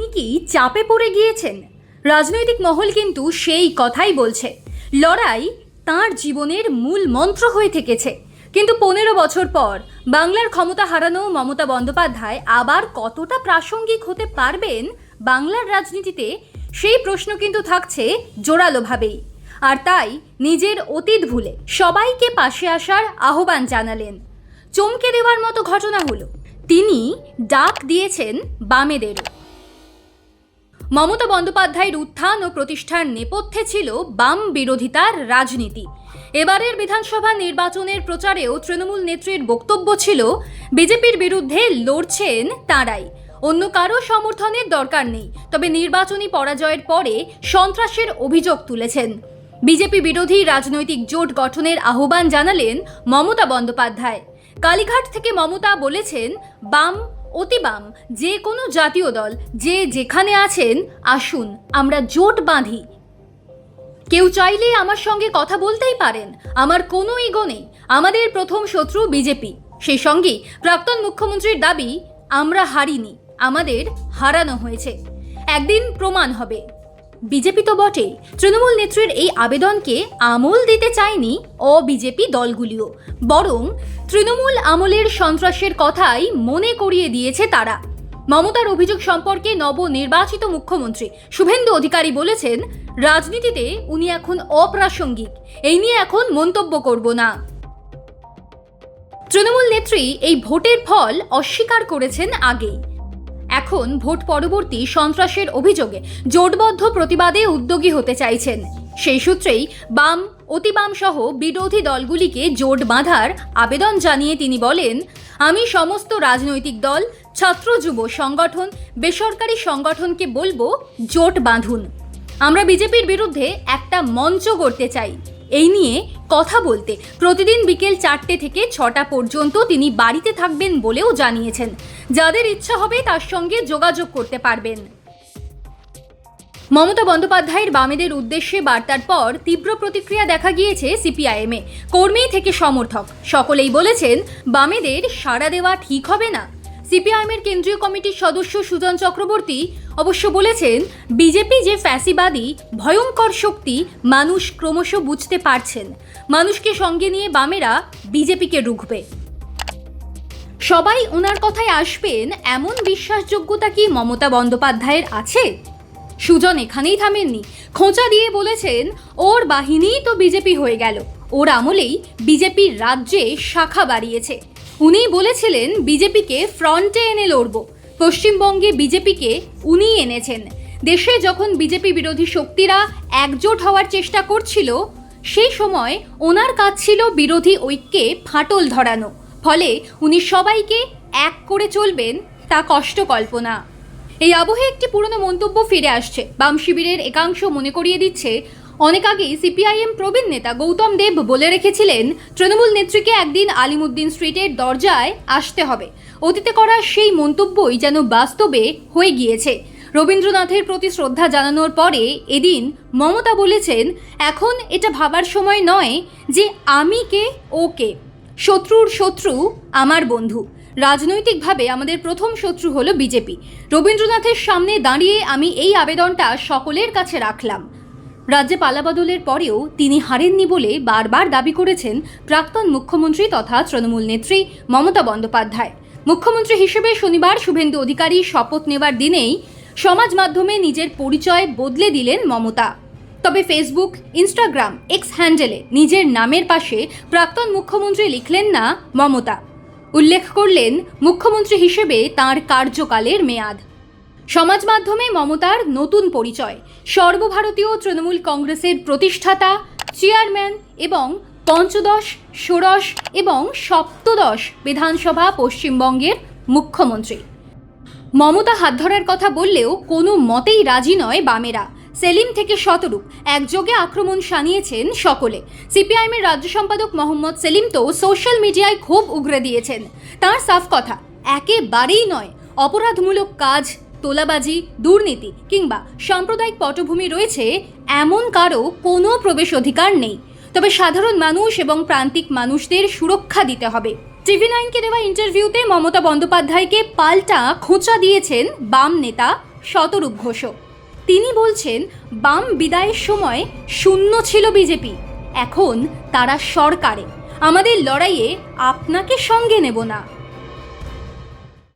তিনি কি চাপে পড়ে গিয়েছেন? রাজনৈতিক মহল কিন্তু সেই কথাই বলছে। লড়াই তাঁর জীবনের মূল মন্ত্র হয়ে থেকেছে। কিন্তু 15 বছর পর বাংলার ক্ষমতা হারানো মমতা বন্দ্যোপাধ্যায় আবার কতটা প্রাসঙ্গিক হতে পারবেন বাংলার রাজনীতিতে, সেই প্রশ্ন কিন্তু থাকছে জোরালোভাবেই। আর তাই নিজের অতীত ভুলে সবাইকে পাশে আসার আহ্বান জানালেন। চমকে দেওয়ার মতো ঘটনা হলো, তিনি ডাক দিয়েছেন বামেদেরও। মমতা বন্দ্যোপাধ্যায়ের উত্থান ও প্রতিষ্ঠার নেপথ্যে ছিল বাম বিরোধিতার রাজনীতি। এবারের বিধানসভা নির্বাচনের প্রচারেও তৃণমূল নেত্রীর বক্তব্য ছিল বিজেপির বিরুদ্ধে লড়ছেন তাঁরাই, অন্য কারো সমর্থনের দরকার নেই। তবে নির্বাচনী পরাজয়ের পরে সন্ত্রাসের অভিযোগ তুলেছেন। বিজেপি বিরোধী রাজনৈতিক জোট গঠনের আহ্বান জানালেন মমতা বন্দ্যোপাধ্যায়। কালীঘাট থেকে মমতা বলেছেন, বাম অতি বাম যে কোনো জাতীয় দল যে যেখানে আছেন আসুন আমরা জোট বাঁধি। কেউ চাইলে আমার সঙ্গে কথা বলতেই পারেন, আমার কোনো ইগো নেই। আমাদের প্রথম শত্রু বিজেপি। সেই সঙ্গে প্রাক্তন মুখ্যমন্ত্রীর দাবি, আমরা হারিনি, আমাদের হারানো হয়েছে, একদিন প্রমাণ হবে। বিজেপি তো বটেই, তৃণমূল নেত্রীর এই আবেদনকে আমল দিতে চায়নি অবিজেপি দলগুলিও, বরং তৃণমূল আমলের সন্ত্রাসের কথাই মনে করিয়ে দিয়েছে তারা। মমতার অভিযোগ সম্পর্কে নবনির্বাচিত মুখ্যমন্ত্রী শুভেন্দু অধিকারী বলেছেন, রাজনীতিতে উনি এখন অপ্রাসঙ্গিক, এই নিয়ে এখন মন্তব্য করব না। তৃণমূল নেত্রী এই ভোটের ফল অস্বীকার করেছেন আগেই। এখন ভোট পরবর্তী সন্ত্রাসের অভিযোগে জোটবদ্ধ প্রতিবাদে উদ্যোগী হতে চাইছেন। সেই সূত্রেই বাম অতি বাম সহ বিরোধী দলগুলিকে জোট বাঁধার আবেদন জানিয়ে তিনি বলেন, আমি সমস্ত রাজনৈতিক দল, ছাত্র যুব সংগঠন, বেসরকারি সংগঠনকে বলবো জোট বাঁধুন। আমরা বিজেপির বিরুদ্ধে একটা মঞ্চ গড়তে চাই। এই নিয়ে কথা বলতে প্রতিদিন বিকেল 4টে থেকে 6টা পর্যন্ত তিনি বাড়িতে থাকবেন বলেও জানিয়েছেন। যাদের ইচ্ছা হবে তার সঙ্গে যোগাযোগ করতে পারবেন। মমতা বন্দ্যোপাধ্যায়ের বামেদের উদ্দেশ্যে বার্তার পর তীব্র প্রতিক্রিয়া দেখা গিয়েছে সিপিআইএমে। কর্মী থেকে সমর্থক সকলেই বলেছেন, বামেদের সাড়া দেওয়া ঠিক হবে না। সিপিআইএমের কেন্দ্রীয় কমিটির সদস্য সুজন চক্রবর্তী অবশ্য বলেছেন, বিজেপি যে ফ্যাসিবাদী ভয়ঙ্কর শক্তি মানুষ ক্রমশ বুঝতে পারছেন। মানুষকে সঙ্গে নিয়ে বামেরা বিজেপিকে রুখবে। সবাই ওনার কথায় আসবেন এমন বিশ্বাসযোগ্যতা কি মমতা বন্দ্যোপাধ্যায়ের আছে? সুজন এখানেই থামেননি, খোঁচা দিয়ে বলেছেন, ওর বাহিনীই তো বিজেপি হয়ে গেল, ওর আমলেই বিজেপির রাজ্যে শাখা বাড়িয়েছে। উনি বলেছিলেন বিজেপিকে ফ্রন্টে এনে লড়ব। পশ্চিমবঙ্গে বিজেপিকে উনি এনেছেন। দেশে যখন বিজেপি বিরোধী শক্তিরা একজোট হওয়ার চেষ্টা করছিল, সেই সময় ওনার কাজ ছিল বিরোধী ঐক্যে ফাটল ধরানো। ফলে উনি সবাইকে এক করে চলবেন, তা কষ্ট কল্পনা। এই আবহে একটি পুরনো মন্তব্য ফিরে আসছে। বাম শিবিরের একাংশ মনে করিয়ে দিচ্ছে, অনেক আগেই সিপিআইএম প্রবীণ নেতা গৌতম দেব বলে রেখেছিলেন, তৃণমূল নেত্রীকে একদিন আলিমুদ্দিন স্ট্রিটের দরজায় আসতে হবে। অতীতে করা সেই মন্তব্যই যেন বাস্তবে হয়ে গিয়েছে। রবীন্দ্রনাথের প্রতি শ্রদ্ধা জানানোর পরে এদিন মমতা বলেছেন, এখন এটা ভাবার সময় নয় যে আমি কে ও কে, শত্রুর শত্রু আমার বন্ধু। রাজনৈতিকভাবে আমাদের প্রথম শত্রু হলো বিজেপি। রবীন্দ্রনাথের সামনে দাঁড়িয়ে আমি এই আবেদনটা সকলের কাছে রাখলাম। রাজ্যে পালাবদলের পরেও তিনি হারেননি বলে বারবার দাবি করেছেন প্রাক্তন মুখ্যমন্ত্রী তথা তৃণমূল নেত্রী মমতা বন্দ্যোপাধ্যায়। মুখ্যমন্ত্রী হিসেবে শনিবার শুভেন্দু অধিকারী শপথ নেবার দিনেই সমাজ মাধ্যমে নিজের পরিচয় বদলে দিলেন মমতা। তবে ফেসবুক, ইনস্টাগ্রাম, এক্স হ্যান্ডেলে নিজের নামের পাশে প্রাক্তন মুখ্যমন্ত্রী লিখলেন না মমতা। উল্লেখ করলেন মুখ্যমন্ত্রী হিসেবে তাঁর কার্যকালের মেয়াদ। সমাজ মাধ্যমে মমতার নতুন পরিচয়, সর্বভারতীয় তৃণমূল কংগ্রেসের প্রতিষ্ঠাতা, চেয়ারম্যান এবং পঞ্চদশ, ষোড়শ এবং সপ্তদশ বিধানসভা পশ্চিমবঙ্গের মুখ্যমন্ত্রী। মমতা হাত ধরার কথা বললেও কোনো মতেই রাজি নয় বামেরা। সেলিম থেকে শতরূপ একযোগে আক্রমণ শানিয়েছেন সকলে। সিপিআইএমের রাজ্য সম্পাদক মোহাম্মদ সেলিম তো সোশ্যাল মিডিয়ায় খুব উগরে দিয়েছেন। তার সাফ কথা, একেবারেই নয়। অপরাধমূলক কাজ, তোলাবাজি, দুর্নীতি কিংবা সাম্প্রদায়িক পটভূমি রয়েছে এমন কারো কোনো প্রবেশ অধিকার নেই। তবে সাধারণ মানুষ এবং প্রান্তিক মানুষদের সুরক্ষা দিতে হবে। TV9কে দেওয়া ইন্টারভিউতে মমতা বন্দ্যোপাধ্যায়কে পাল্টা খোঁচা দিয়েছেন বাম নেতা শতরূপ ঘোষও। তিনি বলছেন, বাম বিদায়ের সময় শূন্য ছিল বিজেপি, এখন তারা সরকারে, আমাদের লড়াইয়ে আপনাকে সঙ্গে নেব না।